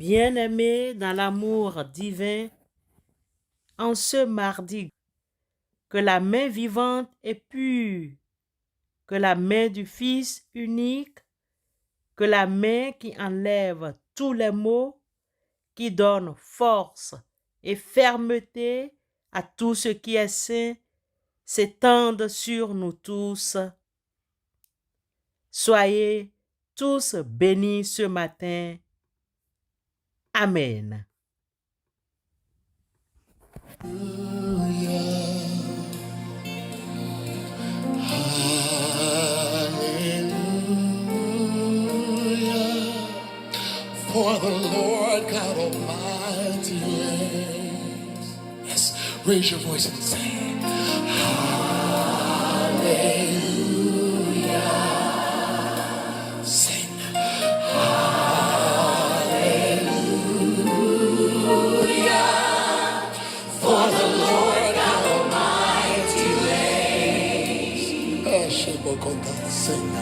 Bien-aimés dans l'amour divin, en ce mardi, que la main vivante et pure, que la main du Fils unique, que la main qui enlève tous les maux, qui donne force et fermeté à tout ce qui est saint, s'étende sur nous tous. Soyez tous bénis ce matin. Amen. For the Lord God Almighty reigns. Yes, raise your voice and sing. Hallelujah. Sing. Hallelujah. For the Lord God Almighty reigns. Sing.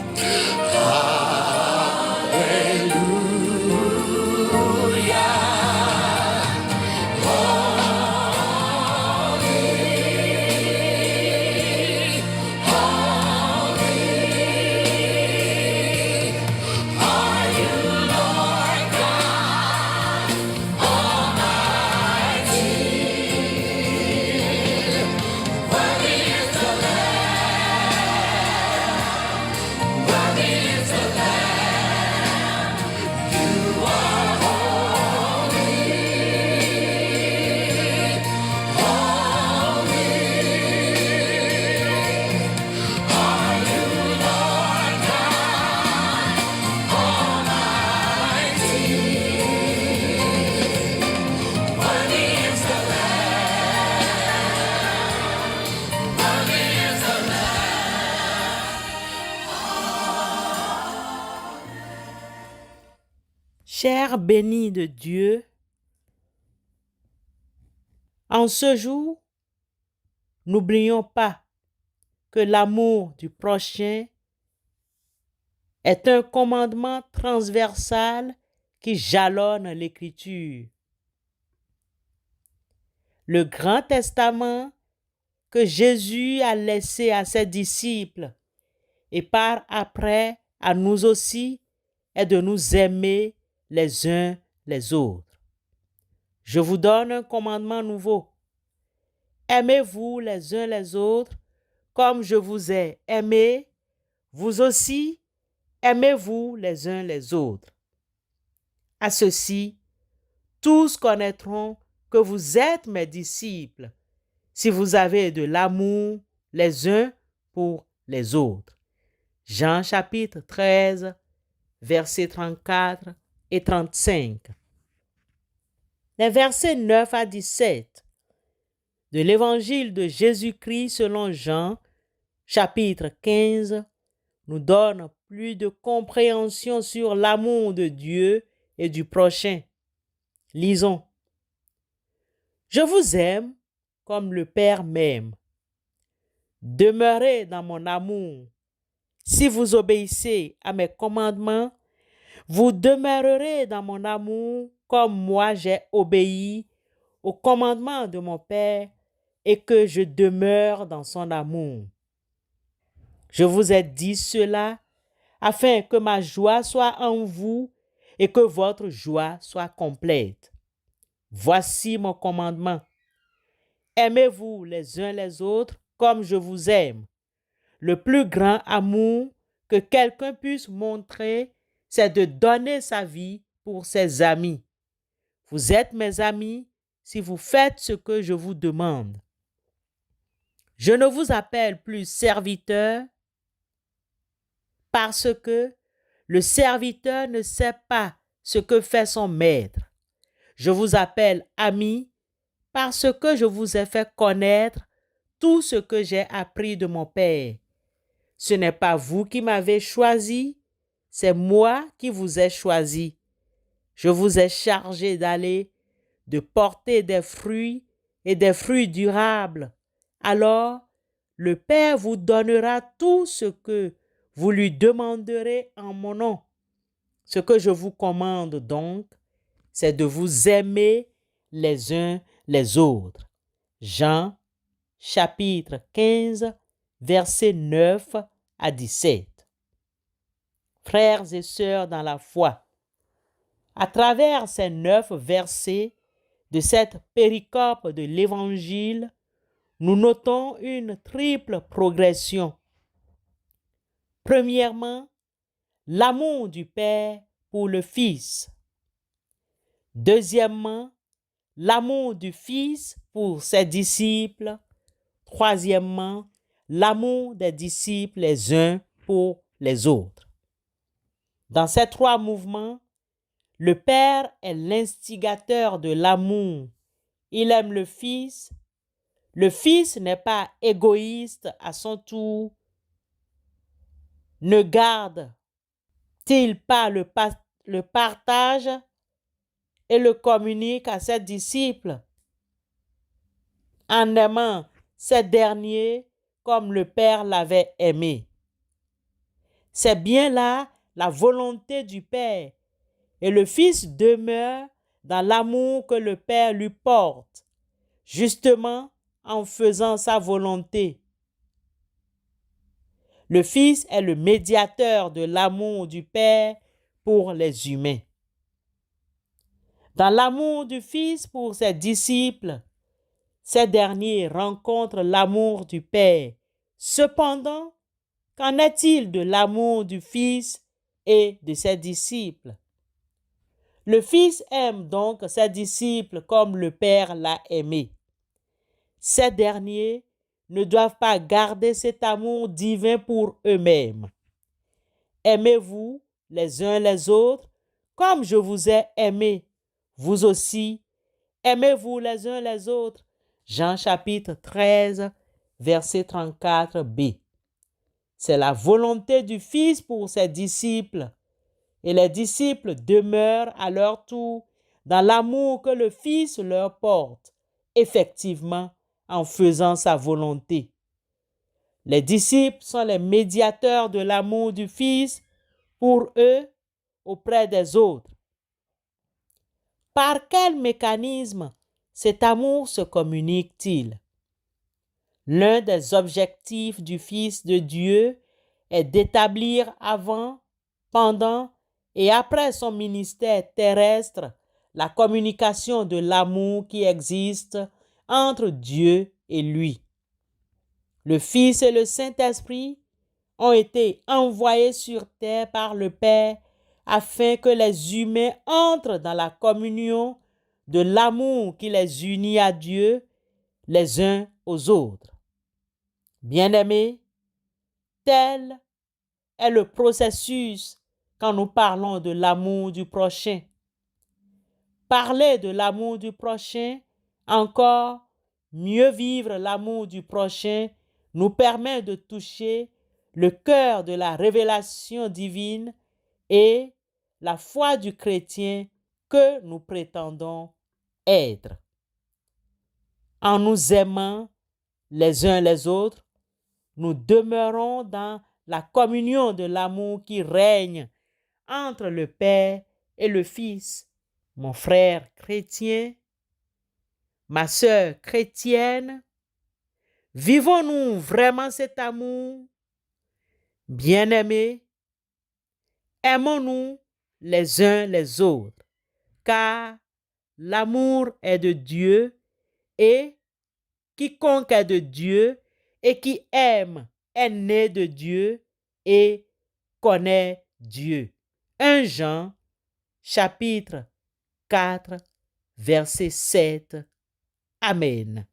Chers bénis de Dieu, en ce jour, n'oublions pas que l'amour du prochain est un commandement transversal qui jalonne l'Écriture. Le Grand Testament que Jésus a laissé à ses disciples et par après à nous aussi est de nous aimer les uns les autres. Je vous donne un commandement nouveau. Aimez-vous les uns les autres comme je vous ai aimé, vous aussi aimez-vous les uns les autres. À ceci, tous connaîtront que vous êtes mes disciples si vous avez de l'amour les uns pour les autres. Jean chapitre 13, versets 34 et 35. Les versets 9 à 17 de l'évangile de Jésus-Christ selon Jean, chapitre 15, nous donnent plus de compréhension sur l'amour de Dieu et du prochain. Lisons. Je vous aime comme le Père m'aime. Demeurez dans mon amour. Si vous obéissez à mes commandements, vous demeurerez dans mon amour comme moi j'ai obéi au commandement de mon Père et que je demeure dans son amour. Je vous ai dit cela afin que ma joie soit en vous et que votre joie soit complète. Voici mon commandement. Aimez-vous les uns les autres comme je vous aime. Le plus grand amour que quelqu'un puisse montrer, c'est de donner sa vie pour ses amis. Vous êtes mes amis si vous faites ce que je vous demande. Je ne vous appelle plus serviteur parce que le serviteur ne sait pas ce que fait son maître. Je vous appelle ami parce que je vous ai fait connaître tout ce que j'ai appris de mon Père. Ce n'est pas vous qui m'avez choisi, c'est moi qui vous ai choisi. Je vous ai chargé d'aller, de porter des fruits et des fruits durables. Alors, le Père vous donnera tout ce que vous lui demanderez en mon nom. Ce que je vous commande donc, c'est de vous aimer les uns les autres. Jean, chapitre 15, versets 9 à 17. Frères et sœurs dans la foi, à travers ces 9 versets de cette péricope de l'Évangile, nous notons une triple progression. Premièrement, l'amour du Père pour le Fils. Deuxièmement, l'amour du Fils pour ses disciples. Troisièmement, l'amour des disciples les uns pour les autres. Dans ces 3 mouvements, le Père est l'instigateur de l'amour. Il aime le Fils. Le Fils n'est pas égoïste à son tour. Ne garde-t-il pas le partage et le communique à ses disciples en aimant ces derniers comme le Père l'avait aimé? C'est bien là la volonté du Père, et le Fils demeure dans l'amour que le Père lui porte, justement en faisant sa volonté. Le Fils est le médiateur de l'amour du Père pour les humains. Dans l'amour du Fils pour ses disciples, ces derniers rencontrent l'amour du Père. Cependant, qu'en est-il de l'amour du Fils et de ses disciples? Le Fils aime donc ses disciples comme le Père l'a aimé. Ces derniers ne doivent pas garder cet amour divin pour eux-mêmes. Aimez-vous les uns les autres comme je vous ai aimé. Vous aussi, aimez-vous les uns les autres. Jean chapitre 13, verset 34b. C'est la volonté du Fils pour ses disciples. Et les disciples demeurent à leur tour dans l'amour que le Fils leur porte, effectivement en faisant sa volonté. Les disciples sont les médiateurs de l'amour du Fils pour eux auprès des autres. Par quel mécanisme cet amour se communique-t-il? L'un des objectifs du Fils de Dieu est d'établir avant, pendant et après son ministère terrestre la communication de l'amour qui existe entre Dieu et lui. Le Fils et le Saint-Esprit ont été envoyés sur terre par le Père afin que les humains entrent dans la communion de l'amour qui les unit à Dieu les uns aux autres. Bien-aimés, tel est le processus quand nous parlons de l'amour du prochain. Parler de l'amour du prochain, encore mieux vivre l'amour du prochain, nous permet de toucher le cœur de la révélation divine et la foi du chrétien que nous prétendons être. En nous aimant les uns les autres, nous demeurons dans la communion de l'amour qui règne entre le Père et le Fils. Mon frère chrétien, ma sœur chrétienne, vivons-nous vraiment cet amour? Bien-aimés, aimons-nous les uns les autres, car l'amour est de Dieu et quiconque est de Dieu et qui aime est né de Dieu et connaît Dieu. 1 Jean, chapitre 4, verset 7. Amen.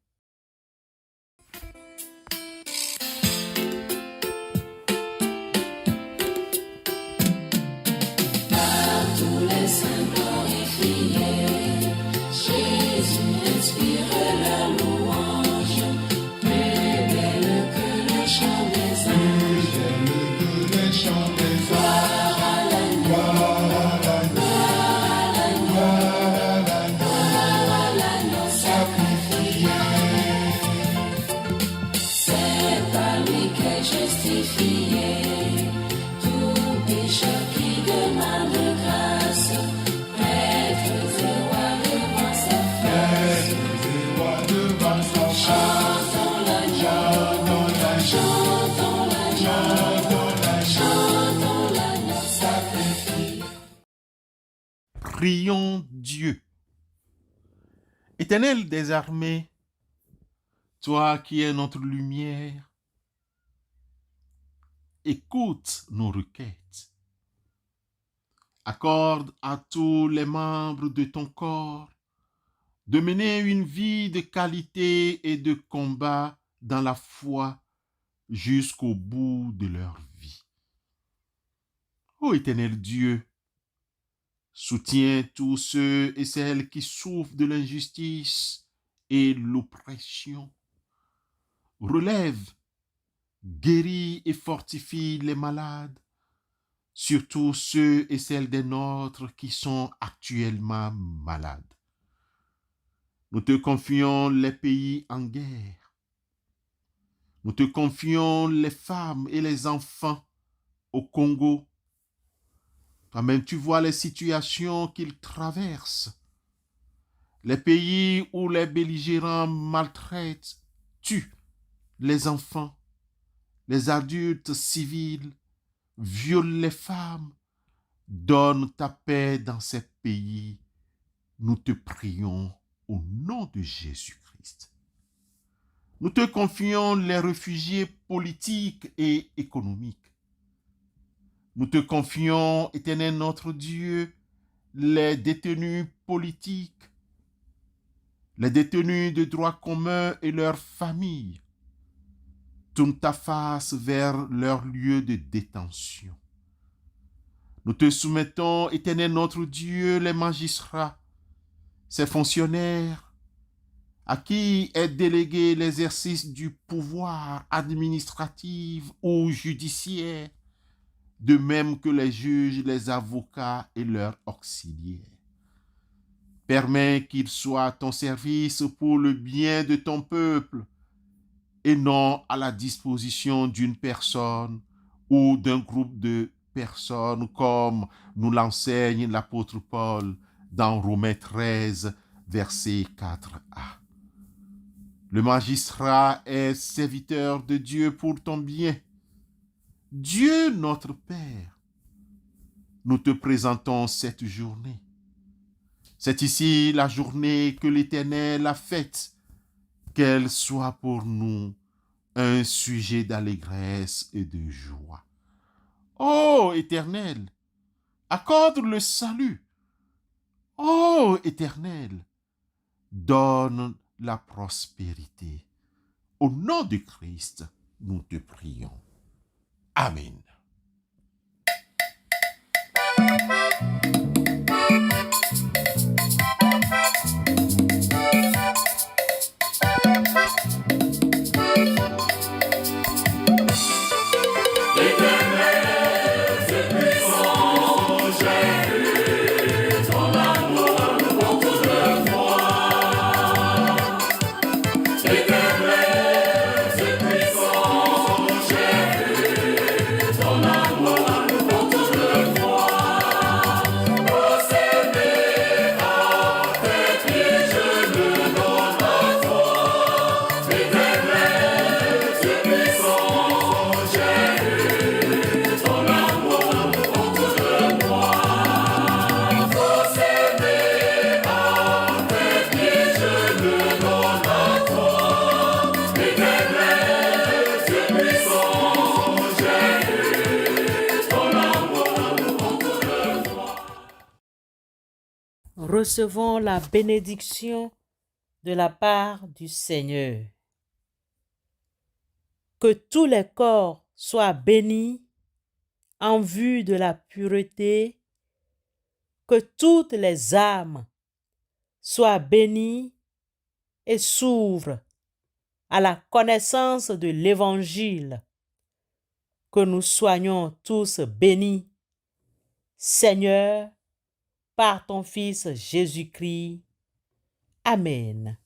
Tout pécheur qui demande grâce, prêtre Prions Dieu. Éternel des armées, toi qui es notre lumière, écoute nos requêtes. Accorde à tous les membres de ton corps de mener une vie de qualité et de combat dans la foi jusqu'au bout de leur vie. Ô Éternel Dieu, soutiens tous ceux et celles qui souffrent de l'injustice et l'oppression. Relève, guéris et fortifie les malades, surtout ceux et celles des nôtres qui sont actuellement malades. Nous te confions les pays en guerre. Nous te confions les femmes et les enfants au Congo. Toi-même, tu vois les situations qu'ils traversent. Les pays où les belligérants maltraitent, tuent les enfants, les adultes civils, violent les femmes. Donne ta paix dans ces pays. Nous te prions au nom de Jésus-Christ. Nous te confions les réfugiés politiques et économiques. Nous te confions, Éternel notre Dieu, les détenus politiques, les détenus de droit commun et leurs familles. Tourne ta face vers leur lieu de détention. Nous te soumettons, Éternel notre Dieu, les magistrats, ces fonctionnaires, à qui est délégué l'exercice du pouvoir administratif ou judiciaire, de même que les juges, les avocats et leurs auxiliaires. Permets qu'ils soient à ton service pour le bien de ton peuple et non à la disposition d'une personne ou d'un groupe de personnes comme nous l'enseigne l'apôtre Paul dans Romains 13, verset 4a. Le magistrat est serviteur de Dieu pour ton bien. Dieu notre Père, nous te présentons cette journée. C'est ici la journée que l'Éternel a faite, qu'elle soit pour nous un sujet d'allégresse et de joie. Ô Éternel, accorde le salut. Ô Éternel, donne la prospérité. Au nom de Christ, nous te prions. Amen. Recevons la bénédiction de la part du Seigneur. Que tous les corps soient bénis en vue de la pureté, que toutes les âmes soient bénies et s'ouvrent à la connaissance de l'Évangile, que nous soyons tous bénis, Seigneur, par ton Fils Jésus-Christ. Amen.